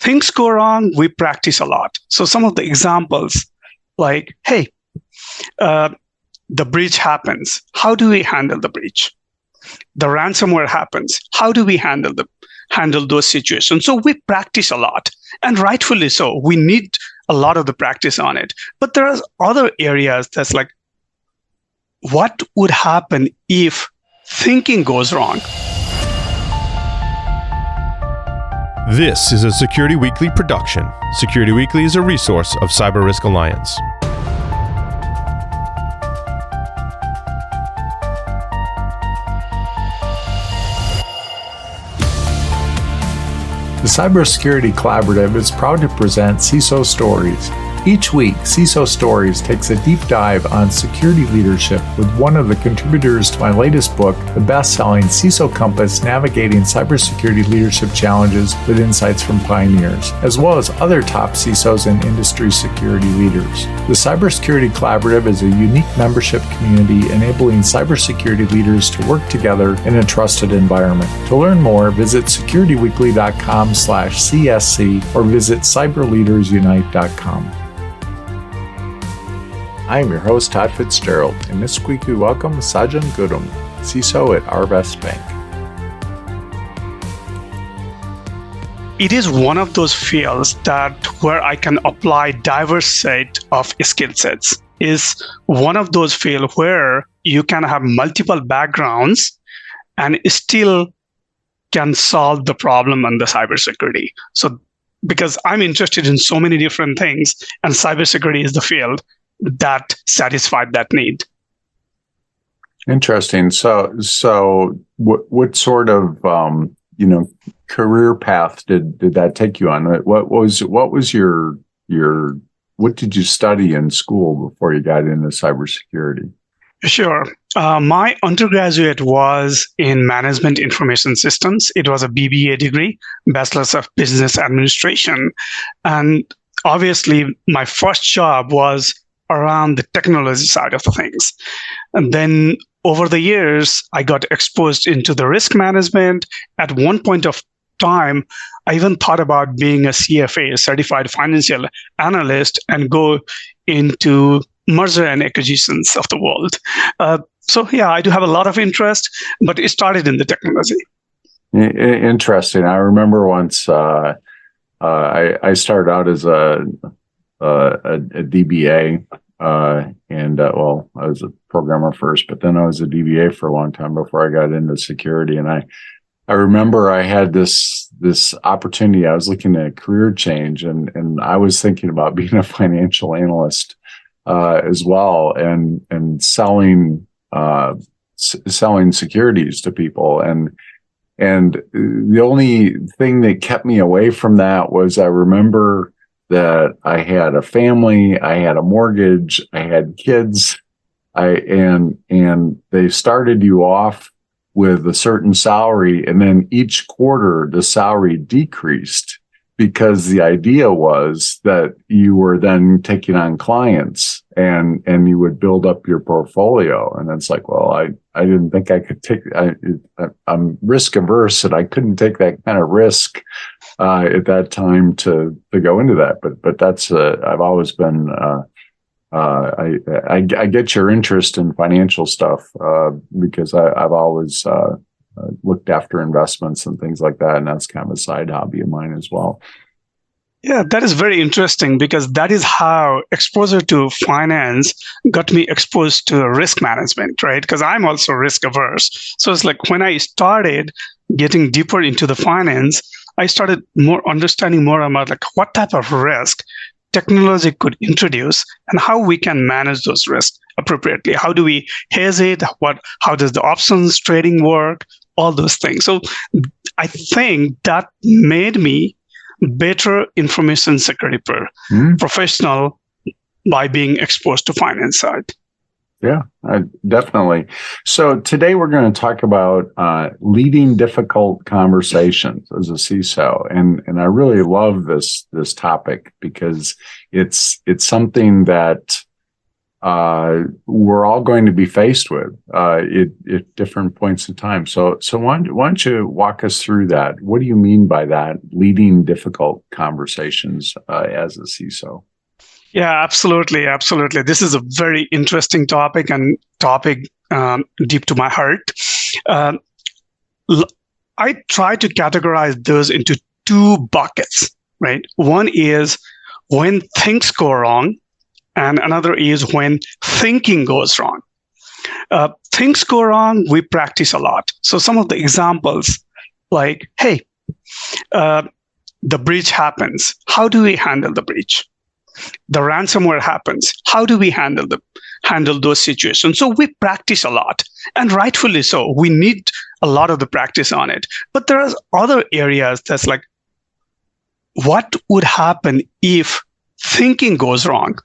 things go wrong, we practice a lot. So some of the examples, like, hey, the breach happens. How do we handle the breach? The ransomware happens. How do we handle those situations? So we practice a lot, and rightfully so. We need a lot of the practice on it. But there are other areas that's like, what would happen if thinking goes wrong? This is a Security Weekly production. Security Weekly is a resource of Cyber Risk Alliance. The Cybersecurity Collaborative is proud to present CISO Stories. Each week, CISO Stories takes a deep dive on security leadership with one of the contributors to my latest book, the best-selling CISO Compass: Navigating Cybersecurity Leadership Challenges with Insights from Pioneers, as well as other top CISOs and industry security leaders. The Cybersecurity Collaborative is a unique membership community enabling cybersecurity leaders to work together in a trusted environment. To learn more, visit securityweekly.com/CSC or visit cyberleadersunite.com. I am your host, Todd Fitzgerald, and this week we welcome Sajan Gautam, CISO at Arvest Bank. It is one of those fields where I can apply diverse set of skill sets. Is one of those fields where you can have multiple backgrounds and still can solve the problem on the cybersecurity. So because I'm interested in so many different things, and cybersecurity is the field that satisfied that need. Interesting. So what sort of career path did that take you on? What did you study in school before you got into cybersecurity? Sure. My undergraduate was in Management Information Systems. It was a BBA degree, Bachelor's of Business Administration. And obviously, my first job was around the technology side of the things. And then over the years, I got exposed into the risk management. At one point of time, I even thought about being a CFA, a Certified Financial Analyst, and go into merger and acquisitions of the world. So yeah, I do have a lot of interest, but it started in the technology. Interesting. I remember once I started out as a DBA, and I was a programmer first, but then I was a DBA for a long time before I got into security. And I remember I had this opportunity. I was looking at a career change, and I was thinking about being a financial analyst as well, and selling securities to people. And the only thing that kept me away from that was I remember that I had a family, I had a mortgage, I had kids, and they started you off with a certain salary, and then each quarter the salary decreased because the idea was that you were then taking on clients and you would build up your portfolio. And it's like, well, I didn't think I could I'm risk averse, and I couldn't take that kind of risk at that time to go into that. But that's I've always been I get your interest in financial stuff because I've always looked after investments and things like that, and that's kind of a side hobby of mine as well. Yeah, that is very interesting, because that is how exposure to finance got me exposed to risk management, right? Because I'm also risk averse. So it's like when I started getting deeper into the finance, I started understanding more about like what type of risk technology could introduce and how we can manage those risks appropriately. How do we hedge it? How does the options trading work? All those things. So I think that made me better information security professional by being exposed to finance side. Yeah, definitely. So today we're going to talk about leading difficult conversations as a CISO, and I really love this topic because it's something that we're all going to be faced with at different points in time. So why don't you walk us through that? What do you mean by that? Leading difficult conversations as a CISO. Yeah, absolutely. This is a very interesting topic and deep to my heart. I try to categorize those into two buckets, right? One is when things go wrong, and another is when thinking goes wrong. Things go wrong, we practice a lot. So some of the examples like, hey, the breach happens. How do we handle the breach? The ransomware happens. How do we handle those situations? So we practice a lot, and rightfully so. We need a lot of the practice on it. But there are other areas that's like, what would happen if thinking goes wrong?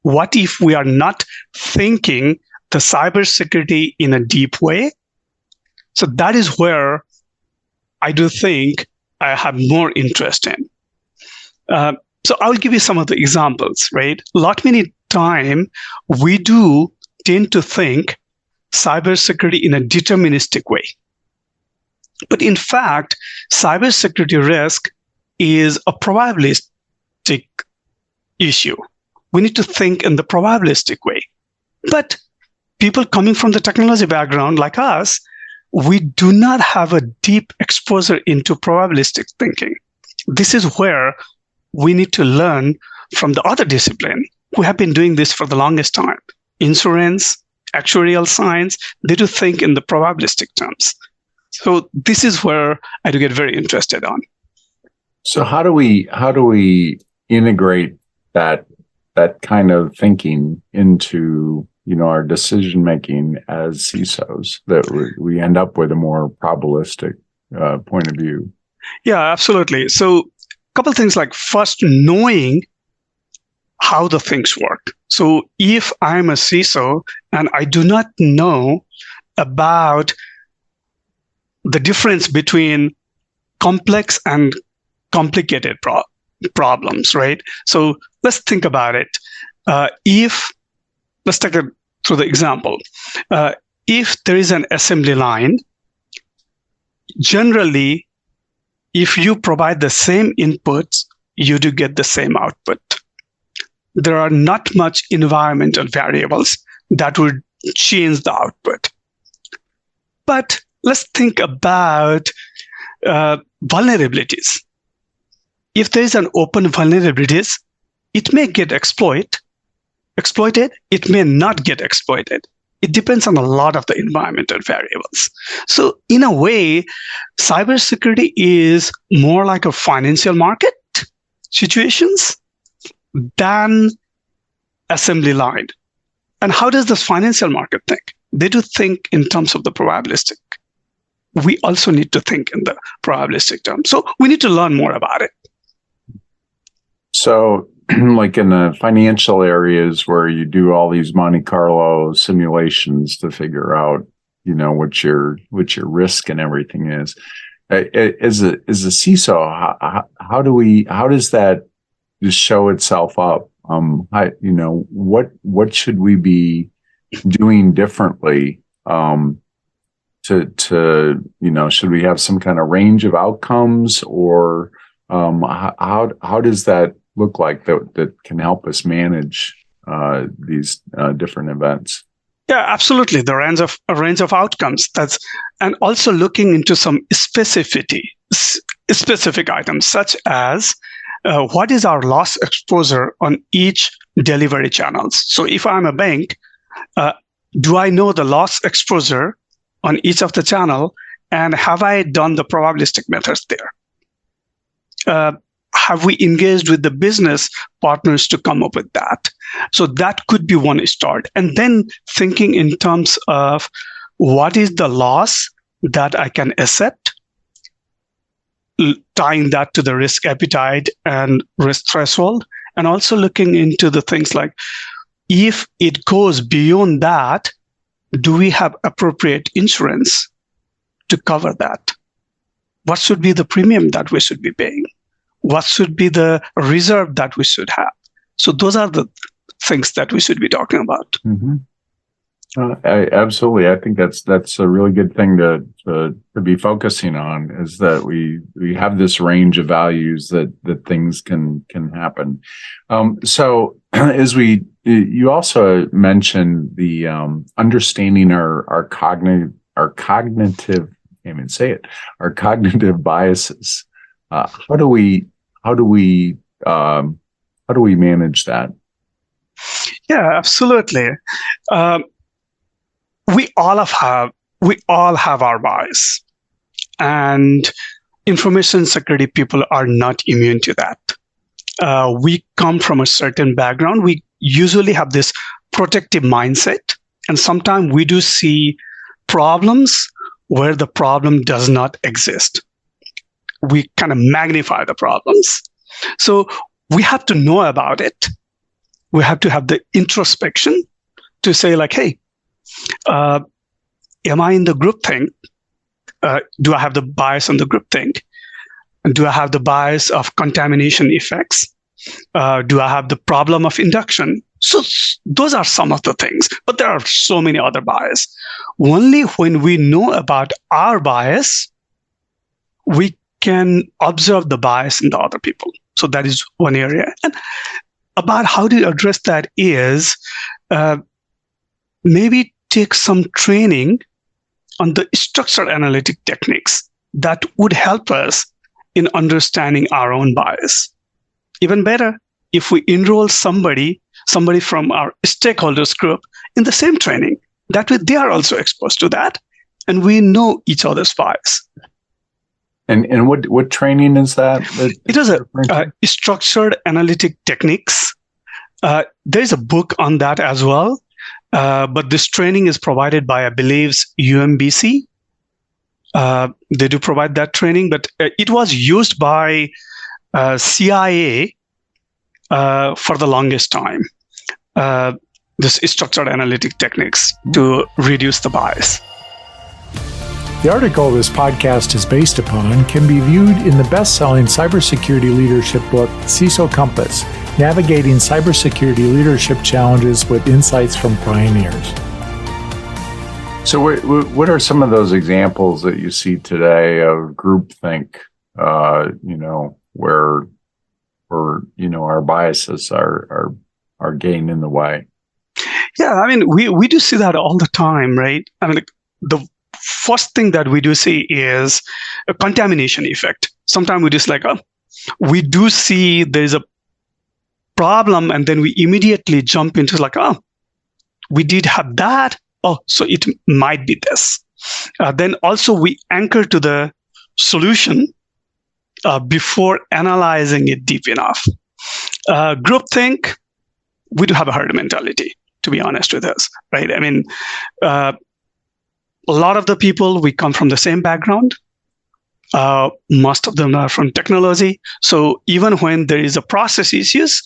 What if we are not thinking the cybersecurity in a deep way? So that is where I do think I have more interest in. So I'll give you some of the examples, right? A lot many time we do tend to think cybersecurity in a deterministic way. But in fact, cybersecurity risk is a probabilistic issue. We need to think in the probabilistic way. But people coming from the technology background like us, we do not have a deep exposure into probabilistic thinking. This is where we need to learn from the other discipline who have been doing this for the longest time. Insurance, actuarial science, they do think in the probabilistic terms. So this is where I do get very interested on. So how do we integrate that kind of thinking into our decision making as CISOs, that we end up with a more probabilistic point of view? Yeah, absolutely. So a couple things, like first, knowing how the things work. So if I'm a CISO and I do not know about the difference between complex and complicated problems, right? So let's think about it. Let's take it through the example. If there is an assembly line, generally, if you provide the same inputs, you do get the same output. There are not much environmental variables that would change the output. But let's think about vulnerabilities. If there is an open vulnerabilities, it may get exploited, it may not get exploited. It depends on a lot of the environmental variables. So in a way, cybersecurity is more like a financial market situations than assembly line. And how does the financial market think? They do think in terms of the probabilistic. We also need to think in the probabilistic terms. So we need to learn more about it. So like in the financial areas where you do all these Monte Carlo simulations to figure out, what your risk and everything is. As a CISO, how does that just show itself up? What should we be doing differently? Should we have some kind of range of outcomes, or how does that look like that can help us manage these different events? Yeah, absolutely. A range of outcomes. And also looking into some specific items, such as what is our loss exposure on each delivery channels. So if I'm a bank, do I know the loss exposure on each of the channel, and have I done the probabilistic methods there? Have we engaged with the business partners to come up with that? So that could be one start. And then thinking in terms of what is the loss that I can accept, tying that to the risk appetite and risk threshold, and also looking into the things like, if it goes beyond that, do we have appropriate insurance to cover that? What should be the premium that we should be paying? What should be the reserve that we should have? So those are the things that we should be talking about. Mm-hmm. Absolutely. I think that's a really good thing to be focusing on, is that we have this range of values that things can happen. So as you also mentioned the understanding our cognitive, I can't even say it, our cognitive biases. How do we manage that? Yeah, absolutely. We all have our bias, and information security people are not immune to that. We come from a certain background. We usually have this protective mindset, and sometimes we do see problems where the problem does not exist. We kind of magnify the problems. So we have to know about it. We have to have the introspection to say like, hey, am I in the groupthink? Do I have the bias on the groupthink? Do I have the bias of contamination effects? Do I have the problem of induction? So those are some of the things, but there are so many other bias. Only when we know about our bias, we can observe the bias in the other people. So that is one area. And about how to address that is maybe take some training on the structured analytic techniques that would help us in understanding our own bias. Even better, if we enroll somebody from our stakeholders group in the same training, that way they are also exposed to that, and we know each other's bias. And what training is that? It is a structured analytic techniques. There's a book on that as well, but this training is provided by, I believe, UMBC. They do provide that training, but it was used by CIA for the longest time. This structured analytic techniques to reduce the bias. The article this podcast is based upon can be viewed in the best-selling cybersecurity leadership book, CISO Compass, Navigating Cybersecurity Leadership Challenges with Insights from Pioneers. So what are some of those examples that you see today of groupthink, where our biases are getting in the way? Yeah, I mean, we do see that all the time, right? I mean, the first thing that we do see is a contamination effect. Sometimes we just we do see there's a problem, and then we immediately jump into we did have that. Oh, so it might be this. Then also we anchor to the solution before analyzing it deep enough. Groupthink, we do have a herd mentality, to be honest with us, right? I mean, a lot of the people, we come from the same background. Most of them are from technology. So even when there is a process issues,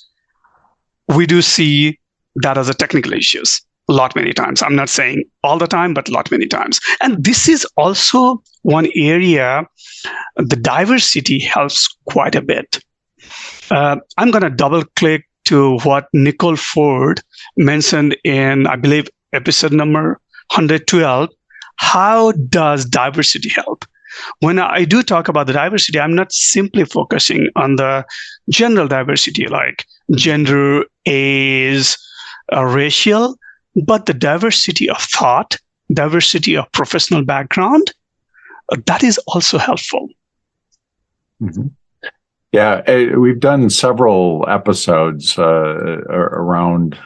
we do see that as a technical issues many times. I'm not saying all the time, but many times. And this is also one area the diversity helps quite a bit. I'm going to double click to what Nicole Ford mentioned in, I believe, episode number 112. How does diversity help? When I do talk about the diversity, I'm not simply focusing on the general diversity like gender, age, racial, but the diversity of thought, diversity of professional background, that is also helpful. Mm-hmm. Yeah, we've done several episodes around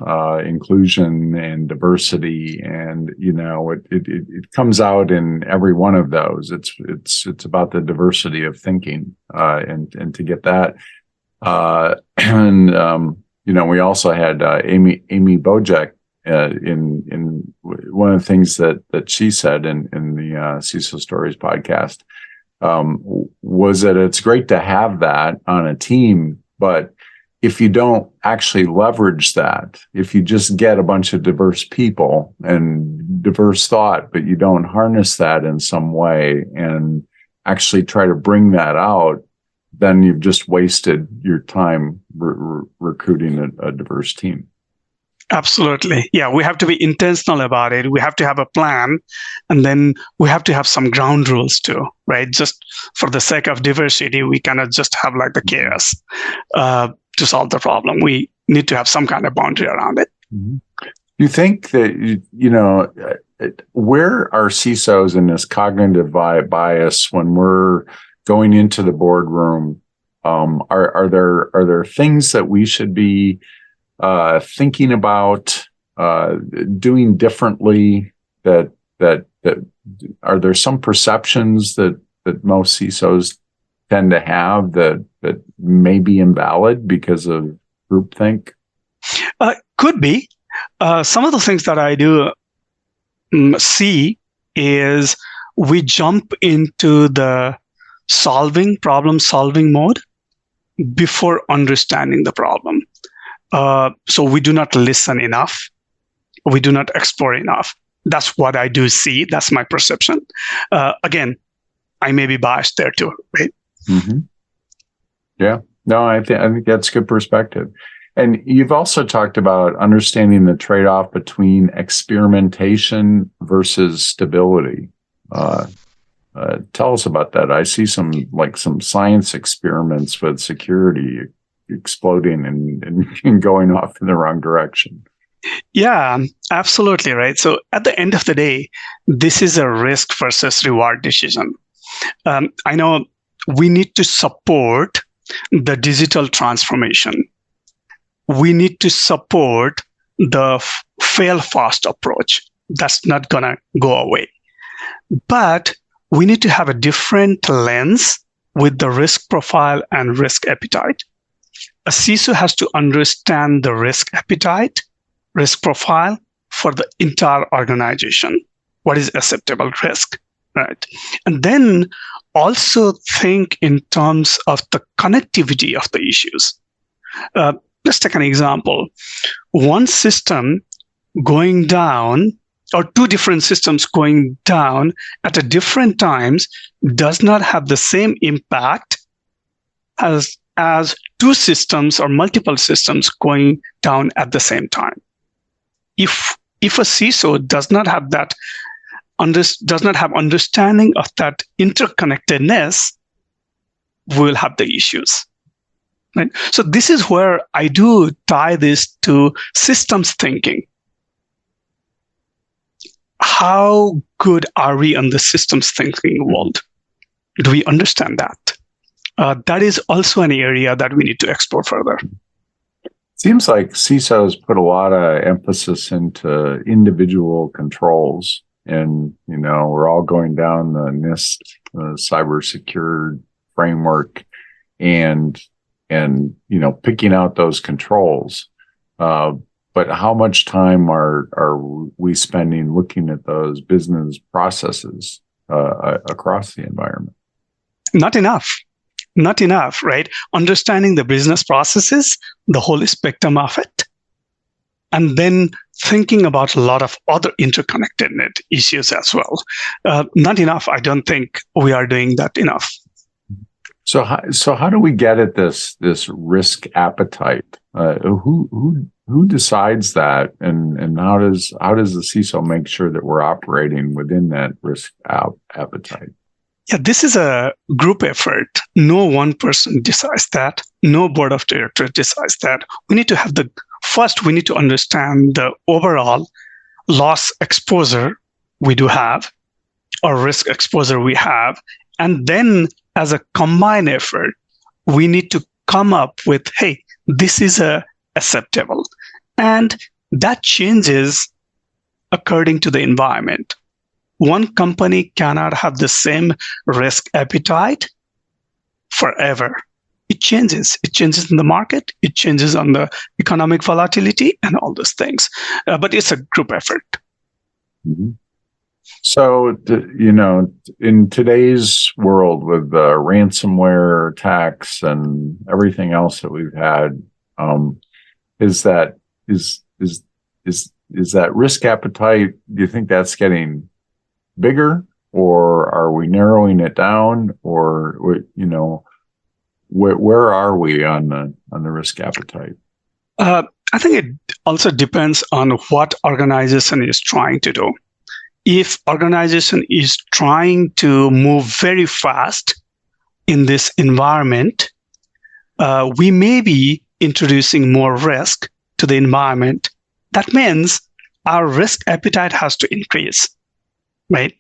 inclusion and diversity, and it comes out in every one of those. It's about the diversity of thinking, and to get that, we also had Amy Bojek in one of the things that she said in the CISO Stories podcast. Was that it's great to have that on a team, but if you don't actually leverage that, if you just get a bunch of diverse people and diverse thought, but you don't harness that in some way and actually try to bring that out, then you've just wasted your time recruiting a diverse team. Absolutely. Yeah, we have to be intentional about it. We have to have a plan, and then we have to have some ground rules too, right? Just for the sake of diversity, we cannot just have like the chaos to solve the problem. We need to have some kind of boundary around it. Mm-hmm. You think that, where are CISOs in this cognitive bias when we're going into the boardroom? Are there things that we should be thinking about doing differently? That are there some perceptions that most CISOs tend to have that may be invalid because of groupthink? Could be. Some of the things that I do see is we jump into the problem solving mode before understanding the problem. So we do not listen enough. We do not explore enough. That's what I do see. That's my perception. Again, I may be biased there too, right? Mm-hmm. Yeah. No, I think that's good perspective. And you've also talked about understanding the trade-off between experimentation versus stability. Tell us about that. I see some science experiments with security exploding and going off in the wrong direction. Yeah, absolutely, right. So at the end of the day, this is a risk versus reward decision. I know we need to support the digital transformation. We need to support the fail fast approach. That's not going to go away. But we need to have a different lens with the risk profile and risk appetite. A CISO has to understand the risk appetite, risk profile for the entire organization. What is acceptable risk, right? And then also think in terms of the connectivity of the issues. Let's take an example. One system going down, or two different systems going down at a different times does not have the same impact as two systems or multiple systems going down at the same time. If a CISO does not have understanding of that interconnectedness, we'll have the issues. Right? So this is where I do tie this to systems thinking. How good are we on the systems thinking world? Do we understand that? That is also an area that we need to explore further. Seems like CISOs put a lot of emphasis into individual controls, and we're all going down the NIST cybersecurity framework, and picking out those controls. But how much time are we spending looking at those business processes across the environment? Not enough, right? Understanding the business processes, the whole spectrum of it, and then thinking about a lot of other interconnected issues as well. Not enough. I don't think we are doing that enough. So how do we get at this risk appetite? Who decides that, and how does the CISO make sure that we're operating within that risk appetite? Yeah, this is a group effort. No one person decides that. No board of directors decides that. We need to have we need to understand the overall loss exposure we do have, or risk exposure we have. And then as a combined effort, we need to come up with, hey, this is acceptable. And that changes according to the environment. One company cannot have the same risk appetite forever. It changes. It changes in the market. It changes on the economic volatility and all those things. But it's a group effort. Mm-hmm. So, in today's world with ransomware attacks and everything else that we've had, is that risk appetite? Do you think that's getting bigger, or are we narrowing it down, or where are we on the risk appetite? I think also depends on what organization is trying to do. If organization is trying to move very fast in this environment, we may be introducing more risk to the environment. That means our risk appetite has to increase, right?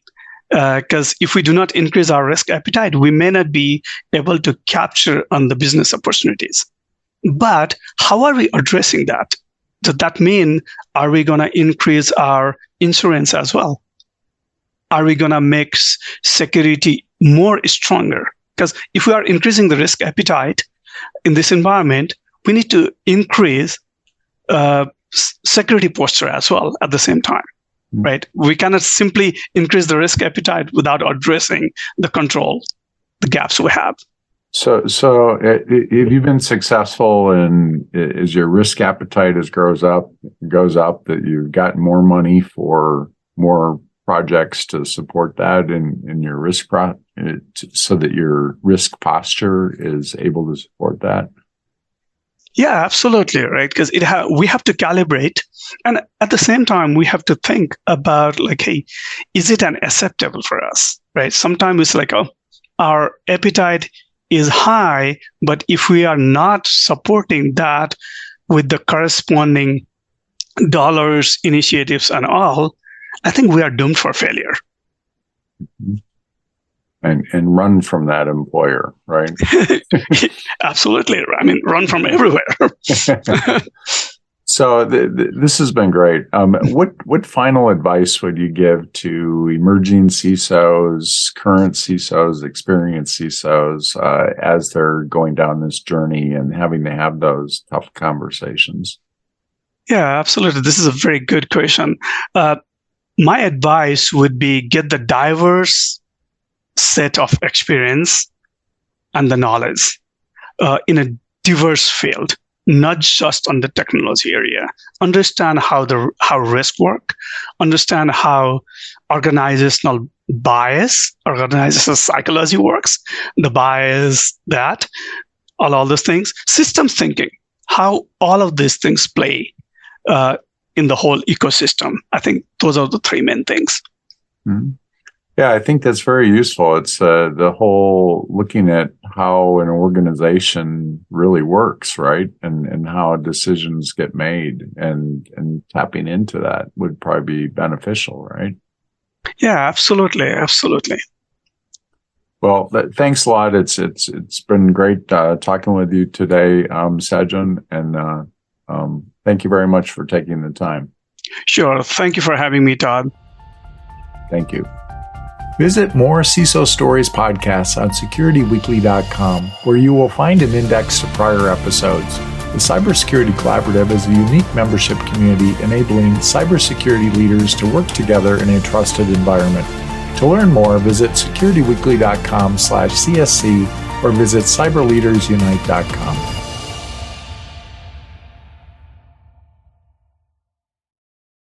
Because if we do not increase our risk appetite, we may not be able to capture on the business opportunities. But how are we addressing that? Does that mean, are we going to increase our insurance as well? Are we going to make security more stronger? Because if we are increasing the risk appetite in this environment, we need to increase security posture as well at the same time, right? We cannot simply increase the risk appetite without addressing the control, the gaps we have. So have you been successful in, as your risk appetite goes up, that you've gotten more money for more projects to support that in your risk so that your risk posture is able to support that? Yeah, absolutely, right? Because we have to calibrate, and at the same time, we have to think about like, hey, is it an acceptable for us, right? Sometimes it's like, oh, our appetite is high, but if we are not supporting that with the corresponding dollars, initiatives, and all, I think we are doomed for failure. And run from that employer, right? Absolutely. I mean, run from everywhere. So this has been great. What final advice would you give to emerging CISOs, current CISOs, experienced CISOs as they're going down this journey and having to have those tough conversations? Yeah, absolutely. This is a very good question. My advice would be get the diverse set of experience and the knowledge in a diverse field, not just on the technology area. Understand how risk work, understand how organizational bias, organizational psychology works, the bias that, all those things, systems thinking, how all of these things play in the whole ecosystem. I think those are the three main things. Mm-hmm. Yeah, I think that's very useful. It's the whole looking at how an organization really works, right? And how decisions get made and tapping into that would probably be beneficial, right? Yeah, absolutely. Absolutely. Well, thanks a lot. It's been great talking with you today, Sajan, and thank you very much for taking the time. Sure. Thank you for having me, Todd. Thank you. Visit more CISO Stories podcasts on securityweekly.com, where you will find an index to prior episodes. The Cybersecurity Collaborative is a unique membership community enabling cybersecurity leaders to work together in a trusted environment. To learn more, visit securityweekly.com/CSC or visit cyberleadersunite.com.